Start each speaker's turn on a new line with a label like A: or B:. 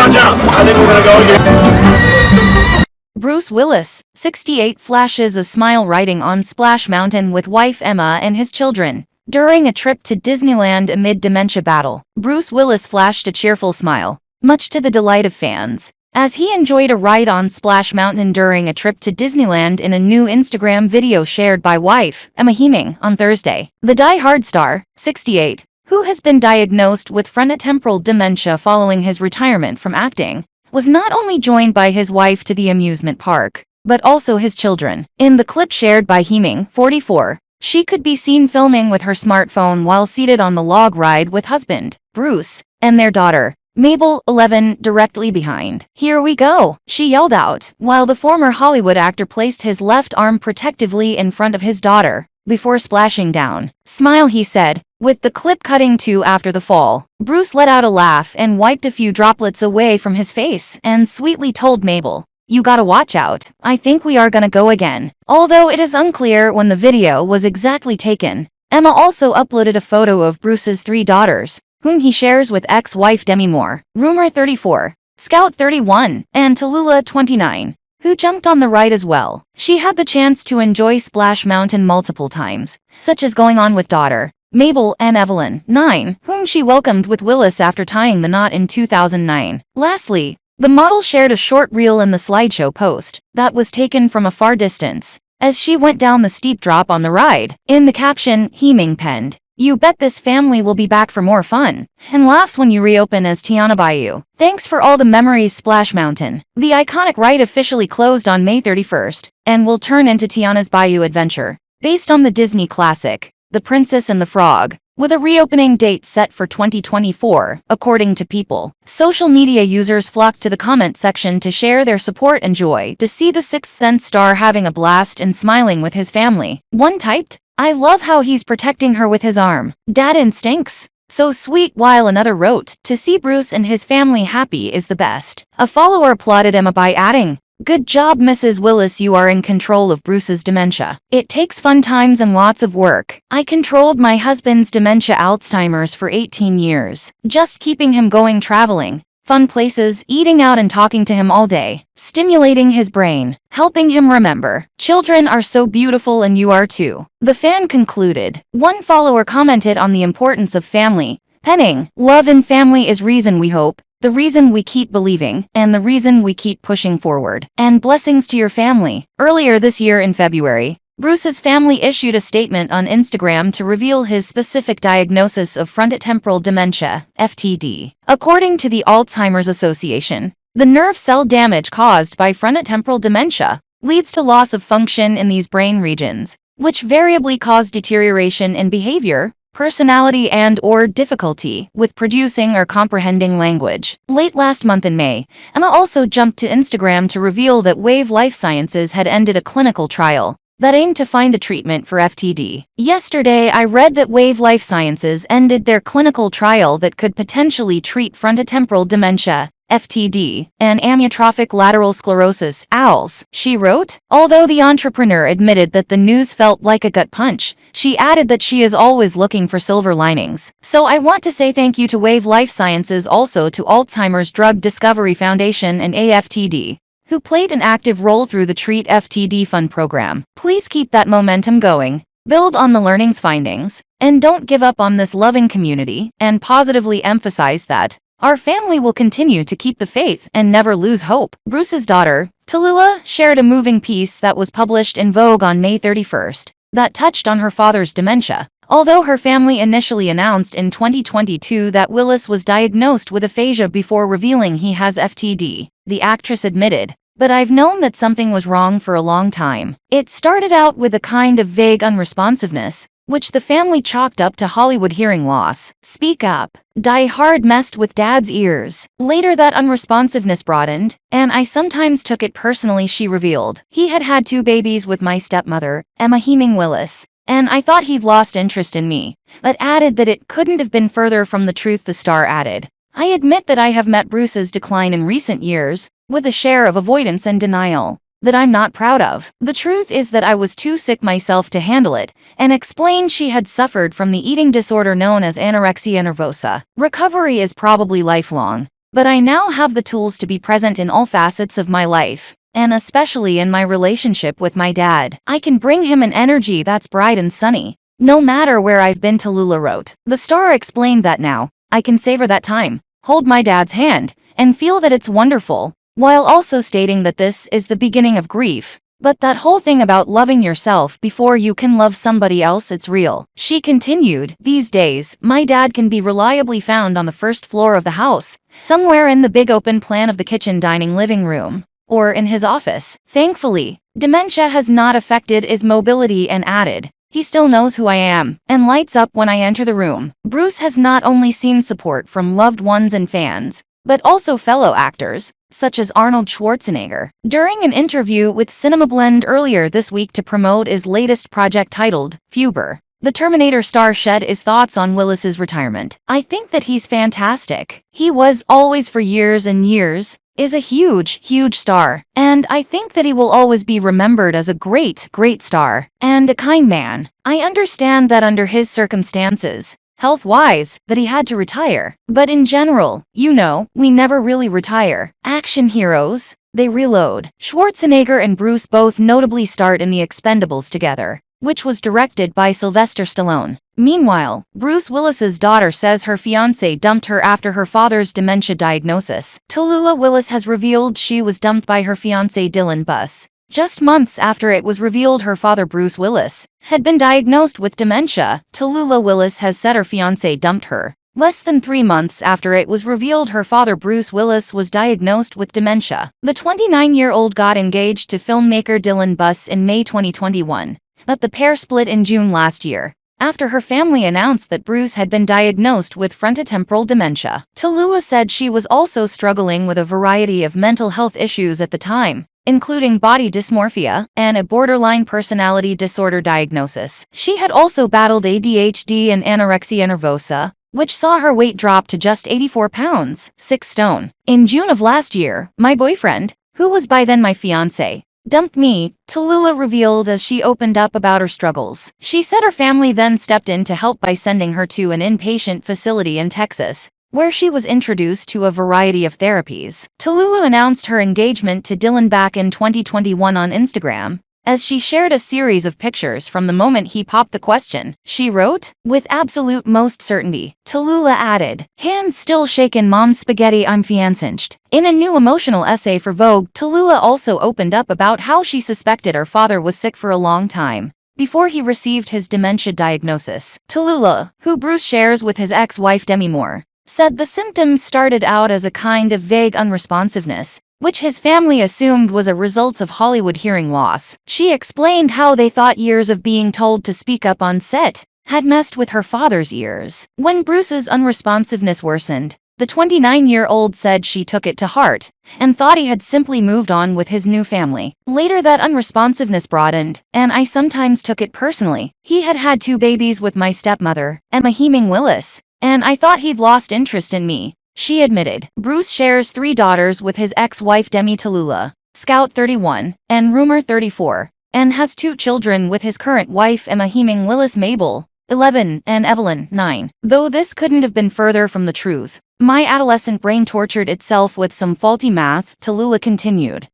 A: Watch out! I think we're gonna go again.
B: Bruce Willis, 68, flashes a smile riding on Splash Mountain with wife Emma and his children. During a trip to Disneyland amid dementia battle, Bruce Willis flashed a cheerful smile, much to the delight of fans, as he enjoyed a ride on Splash Mountain during a trip to Disneyland in a new Instagram video shared by wife Emma on Thursday. The die-hard star, 68, who has been diagnosed with frontotemporal dementia following his retirement from acting, was not only joined by his wife to the amusement park, but also his children. In the clip shared by 44, she could be seen filming with her smartphone while seated on the log ride with husband, Bruce, and their daughter, Mabel, 11, directly behind. "Here we go," she yelled out, while the former Hollywood actor placed his left arm protectively in front of his daughter, before splashing down. "Smile," he said. With the clip cutting to after the fall, Bruce let out a laugh and wiped a few droplets away from his face and sweetly told Mabel, "You gotta watch out. I think we are gonna go again." Although it is unclear when the video was exactly taken, Emma also uploaded a photo of Bruce's 3 daughters, whom he shares with ex-wife Demi Moore, Rumor 34, Scout 31, and Tallulah 29, who jumped on the ride as well. She had the chance to enjoy Splash Mountain multiple times, such as going on with daughter Mabel and Evelyn, 9, whom she welcomed with Willis after tying the knot in 2009. Lastly, the model shared a short reel in the slideshow post that was taken from a far distance as she went down the steep drop on the ride. In the caption, Heeming penned, "You bet this family will be back for more fun and laughs when you reopen as Tiana Bayou. Thanks for all the memories, Splash Mountain." The iconic ride officially closed on May 31st and will turn into Tiana's Bayou Adventure, based on the Disney classic, The Princess and the Frog, with a reopening date set for 2024, according to People. Social media users flocked to the comment section to share their support and joy to see the Sixth Sense star having a blast and smiling with his family. One typed, "I love how he's protecting her with his arm. Dad instincts. So sweet," while another wrote, "To see Bruce and his family happy is the best." A follower applauded Emma by adding, "Good job, Mrs. Willis, you are in control of Bruce's dementia. It takes fun times and lots of work. I controlled my husband's dementia Alzheimer's for 18 years, just keeping him going, traveling, fun places, eating out and talking to him all day, stimulating his brain, helping him remember. Children are so beautiful and you are too." The fan concluded. One follower commented on the importance of family, penning, "Love and family is reason we hope, the reason we keep believing, and the reason we keep pushing forward. And blessings to your family." Earlier this year in February, Bruce's family issued a statement on Instagram to reveal his specific diagnosis of frontotemporal dementia, FTD. According to the Alzheimer's Association, the nerve cell damage caused by frontotemporal dementia leads to loss of function in these brain regions, which variably cause deterioration in behavior, personality and/or difficulty with producing or comprehending language. Late last month in May, Emma also jumped to Instagram to reveal that Wave Life Sciences had ended a clinical trial that aimed to find a treatment for FTD. "Yesterday I read that Wave Life Sciences ended their clinical trial that could potentially treat frontotemporal dementia, FTD, and amyotrophic lateral sclerosis, ALS," she wrote. Although the entrepreneur admitted that the news felt like a gut punch, she added that she is always looking for silver linings. "So I want to say thank you to Wave Life Sciences, also to Alzheimer's Drug Discovery Foundation and AFTD, who played an active role through the Treat FTD Fund program. Please keep that momentum going, build on the learnings findings, and don't give up on this loving community, and positively emphasize that our family will continue to keep the faith and never lose hope." Bruce's daughter, Tallulah, shared a moving piece that was published in Vogue on May 31st that touched on her father's dementia. Although her family initially announced in 2022 that Willis was diagnosed with aphasia before revealing he has FTD, the actress admitted, "But I've known that something was wrong for a long time. It started out with a kind of vague unresponsiveness, which the family chalked up to Hollywood hearing loss. Speak up. Die hard messed with Dad's ears. Later that unresponsiveness broadened, and I sometimes took it personally," she revealed. "He had had 2 babies with my stepmother, Emma Willis, and I thought he'd lost interest in me," but added that it couldn't have been further from the truth. The star added, "I admit that I have met Bruce's decline in recent years with a share of avoidance and denial. that I'm not proud of. The truth is that I was too sick myself to handle it, and explained she had suffered from the eating disorder known as anorexia nervosa. Recovery is probably lifelong, but I now have the tools to be present in all facets of my life, and especially in my relationship with my dad. I can bring him an energy that's bright and sunny, no matter where I've been, Tallulah wrote. The star explained that now I can savor that time, hold my dad's hand, and feel that it's wonderful, while also stating that this is the beginning of grief. But that whole thing about loving yourself before you can love somebody else, it's real. She continued, these days, my dad can be reliably found on the first floor of the house, somewhere in the big open plan of the kitchen dining living room, or in his office. Thankfully, dementia has not affected his mobility, and added, he still knows who I am, and lights up when I enter the room. Bruce has not only seen support from loved ones and fans, but also fellow actors, such as Arnold Schwarzenegger. During an interview with CinemaBlend earlier this week to promote his latest project titled Fuber, the Terminator star shared his thoughts on Willis's retirement. I think that he's fantastic. He was always for years and years, is a huge star, and I think that he will always be remembered as a great star, and a kind man. I understand that under his circumstances, health-wise, that he had to retire. But in general, you know, we never really retire. Action heroes, they reload. Schwarzenegger and Bruce both notably starred in The Expendables together, which was directed by Sylvester Stallone. Meanwhile, Bruce Willis's daughter says her fiancé dumped her after her father's dementia diagnosis. Tallulah Willis has revealed she was dumped by her fiancé Dylan Buss, just months after it was revealed her father Bruce Willis had been diagnosed with dementia. Tallulah Willis has said her fiancé dumped her less than 3 months after it was revealed her father Bruce Willis was diagnosed with dementia. The 29-year-old got engaged to filmmaker Dylan Buss in May 2021, but the pair split in June last year, after her family announced that Bruce had been diagnosed with frontotemporal dementia. Tallulah said she was also struggling with a variety of mental health issues at the time, including body dysmorphia and a borderline personality disorder diagnosis. She had also battled ADHD and anorexia nervosa, which saw her weight drop to just 84 pounds, 6 stone. In June of last year, my boyfriend, who was by then my fiancé, dumped me, Tallulah revealed as she opened up about her struggles. She said her family then stepped in to help by sending her to an inpatient facility in Texas, where she was introduced to a variety of therapies. Tallulah announced her engagement to Dylan back in 2021 on Instagram, as she shared a series of pictures from the moment he popped the question. She wrote, with absolute most certainty. Tallulah added, hands still shaking, mom's spaghetti, I'm fiancé. In a new emotional essay for Vogue, Tallulah also opened up about how she suspected her father was sick for a long time before he received his dementia diagnosis. Tallulah, who Bruce shares with his ex-wife Demi Moore, said the symptoms started out as a kind of vague unresponsiveness, which his family assumed was a result of Hollywood hearing loss. She explained how they thought years of being told to speak up on set had messed with her father's ears. When Bruce's unresponsiveness worsened, the 29-year-old said she took it to heart and thought he had simply moved on with his new family. Later that unresponsiveness broadened, and I sometimes took it personally. He had had 2 babies with my stepmother, Emma Willis, and I thought he'd lost interest in me, she admitted. Bruce shares 3 daughters with his ex-wife Demi Tallulah, Scout 31, and Rumor 34, and has 2 children with his current wife Emma Willis, Mabel, 11, and Evelyn, 9. Though this couldn't have been further from the truth. My adolescent brain tortured itself with some faulty math, Tallulah continued.